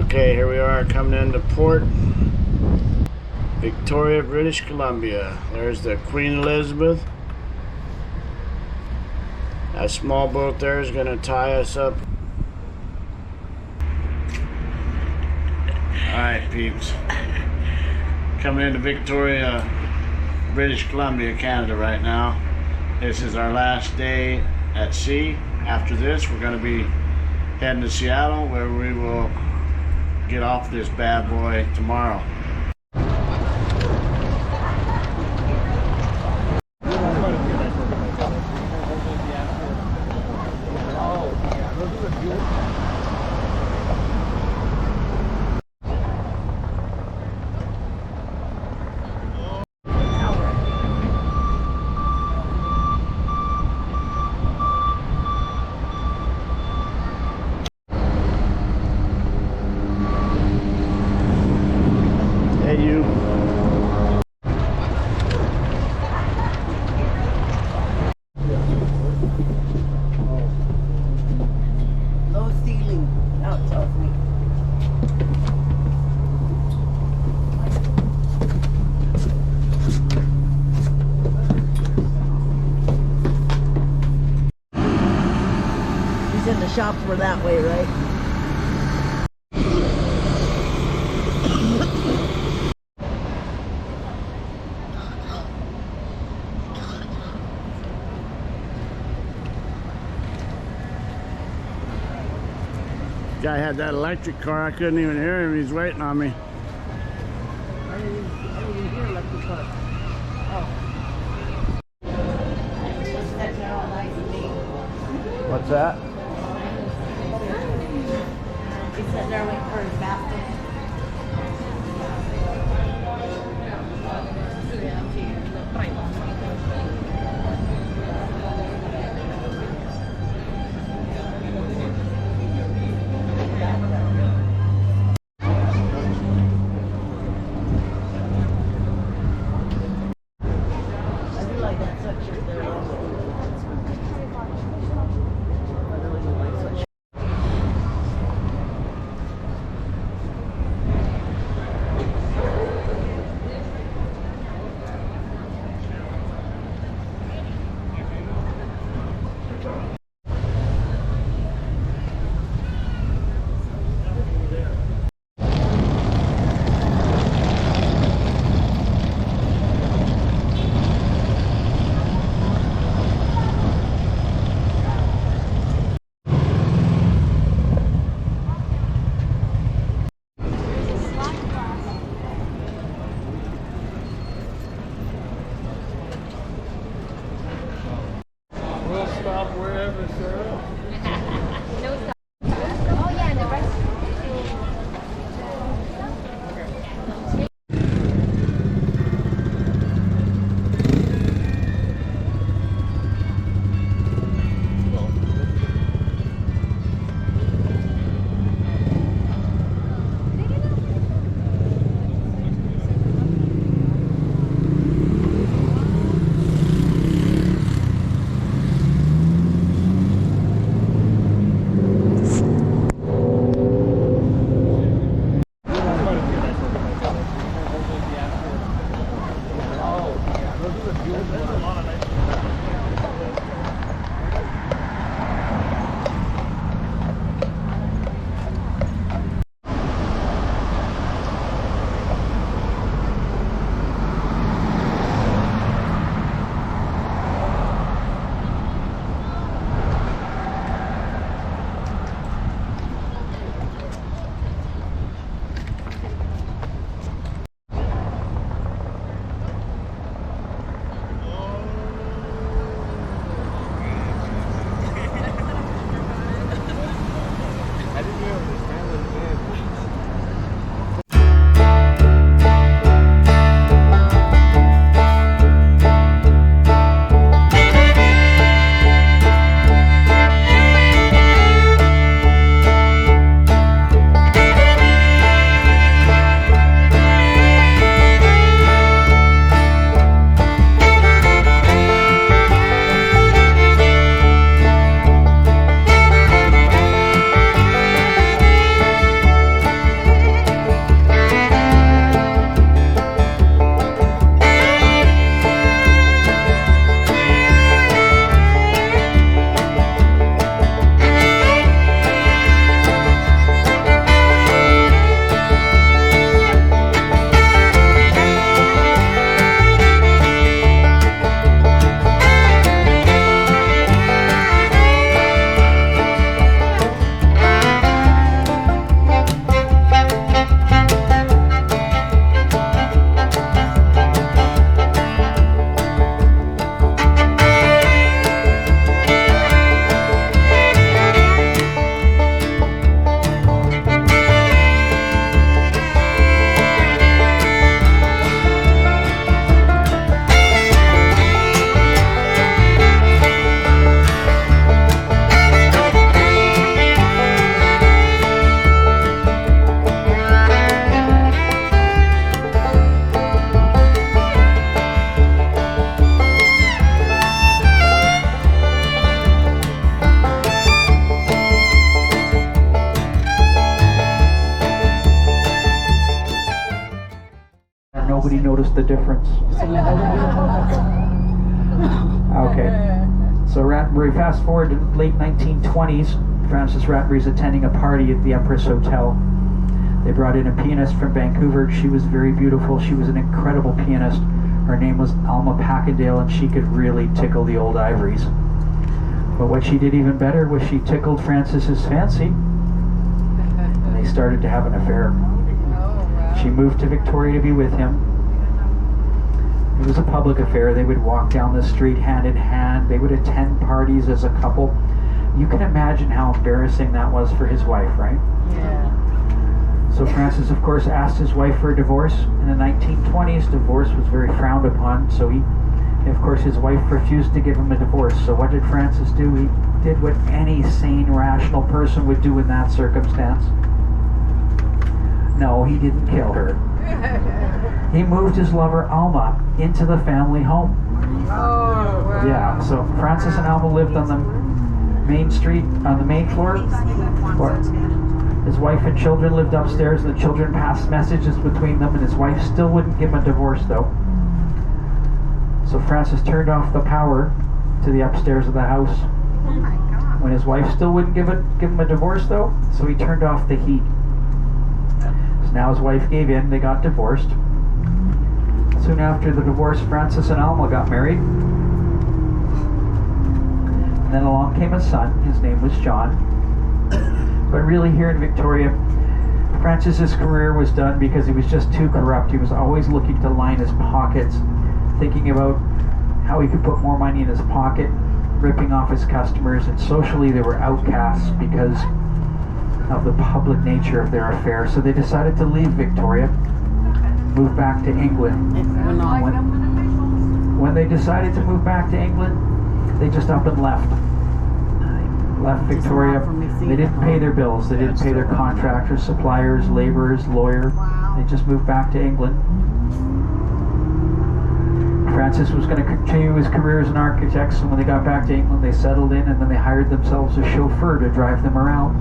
Okay, here we are coming into port, Victoria, British Columbia. There's the Queen Elizabeth. That small boat there is going to tie us up. Alright, peeps. Coming into Victoria, British Columbia, Canada right now. This is our last day at sea. After this, we're going to be heading to Seattle, where we will get off this bad boy tomorrow. Hey, you. Low ceiling, now it tells me. You said the shops were that way, right? Guy had that electric car. I couldn't even hear him. He's waiting on me. I didn't even hear electric car. Oh. What's that? He said they're waiting for his bathroom. Nobody noticed the difference. Okay. So Rattenbury, fast forward to late 1920s, Frances Rattenbury's attending a party at the Empress Hotel. They brought in a pianist from Vancouver. She was very beautiful. She was an incredible pianist. Her name was Alma Packendale, and she could really tickle the old ivories. But what she did even better was she tickled Frances's fancy, and they started to have an affair. She moved to Victoria to be with him. It was a public affair. They would walk down the street hand in hand. They would attend parties as a couple. You can imagine how embarrassing that was for his wife, right? Yeah. So Francis, of course, asked his wife for a divorce. In the 1920s, divorce was very frowned upon, so of course, his wife refused to give him a divorce. So what did Francis do? He did what any sane, rational person would do in that circumstance. No, he didn't kill her. He moved his lover, Alma, into the family home. Oh, wow. Yeah, so Francis and Alma lived on the main street, on the main floor. His wife and children lived upstairs, and the children passed messages between them, and his wife still wouldn't give him a divorce, though. So Francis turned off the power to the upstairs of the house. Oh my God. When his wife still wouldn't give him a divorce, though, so he turned off the heat. So now his wife gave in, they got divorced. Soon after the divorce, Francis and Alma got married. And then along came a son. His name was John. But really here in Victoria, Francis's career was done because he was just too corrupt. He was always looking to line his pockets, thinking about how he could put more money in his pocket, ripping off his customers, and socially they were outcasts because of the public nature of their affair. So they decided to leave Victoria, move back to England. When they decided to move back to England, they just up and left. Left Victoria. They didn't pay their bills. They didn't pay their contractors, suppliers, laborers, lawyer. They just moved back to England. Francis was going to continue his career as an architect, so when they got back to England, they settled in, and then they hired themselves a chauffeur to drive them around.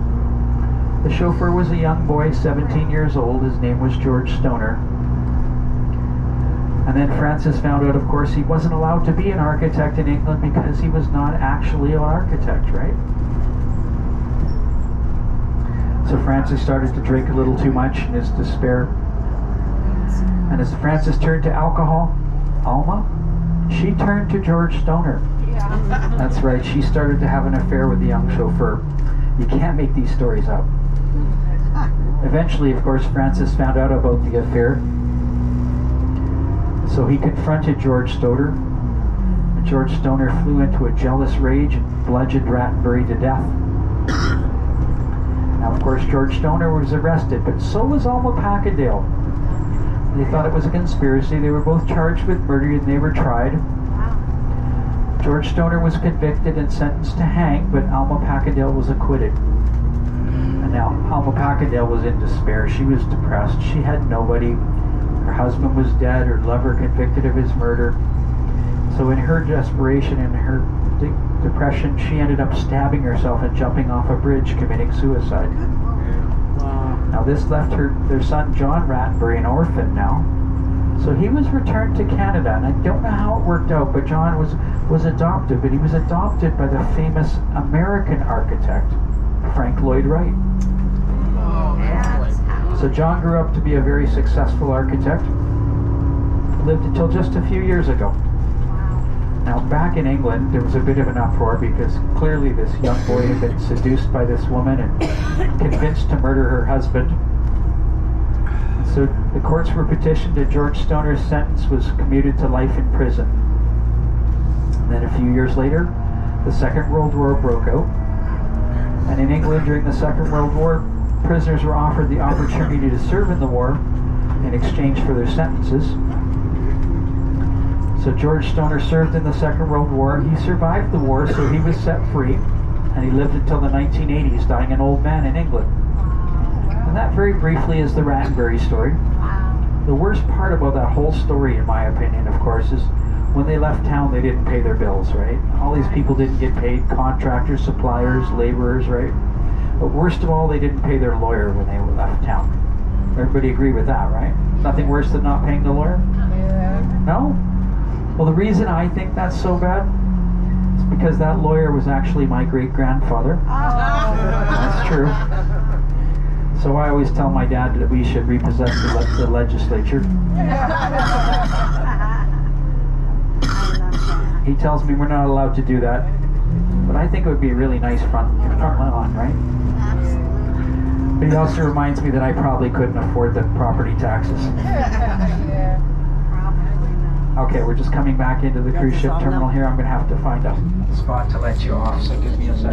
The chauffeur was a young boy, 17 years old. His name was George Stoner. And then Francis found out, of course, he wasn't allowed to be an architect in England because he was not actually an architect, right? So Francis started to drink a little too much in his despair. And as Francis turned to alcohol, Alma, she turned to George Stoner. Yeah. That's right, she started to have an affair with the young chauffeur. You can't make these stories up. Eventually, of course, Francis found out about the affair. So he confronted George Stoner. And George Stoner flew into a jealous rage and bludgeoned Rattenbury to death. Now, of course, George Stoner was arrested, but so was Alma Packendale. They thought it was a conspiracy. They were both charged with murder, and they were tried. George Stoner was convicted and sentenced to hang, but Alma Packendale was acquitted. And now Alma Packendale was in despair. She was depressed. She had nobody. Her husband was dead, her lover convicted of his murder. So in her desperation and her depression, she ended up stabbing herself and jumping off a bridge, committing suicide. Wow. Now this left their son John Rattenbury an orphan now. So he was returned to Canada, and I don't know how it worked out, but John was adopted, but he was adopted by the famous American architect, Frank Lloyd Wright. Oh, That's how. So John grew up to be a very successful architect, lived until just a few years ago. Now back in England, there was a bit of an uproar because clearly this young boy had been seduced by this woman and convinced to murder her husband. And so the courts were petitioned, and George Stoner's sentence was commuted to life in prison. And then a few years later, the Second World War broke out. And in England during the Second World War, prisoners were offered the opportunity to serve in the war in exchange for their sentences. So George Stoner served in the Second World War. He survived the war, so he was set free, and he lived until the 1980s, dying an old man in England. And that very briefly is the Rattenbury story. The worst part about that whole story, in my opinion, of course, is when they left town, they didn't pay their bills, right? All these people didn't get paid, contractors, suppliers, laborers, right? But worst of all, they didn't pay their lawyer when they left town. Everybody agree with that, right? Nothing worse than not paying the lawyer? Yeah. No? Well, the reason I think that's so bad is because that lawyer was actually my great-grandfather. That's true. So I always tell my dad that we should repossess the legislature. He tells me we're not allowed to do that. But I think it would be a really nice front lawn, right? But he also reminds me that I probably couldn't afford the property taxes. Yeah. Okay, we're just coming back into the cruise ship terminal here. I'm going to have to find a spot to let you off, so give me a second.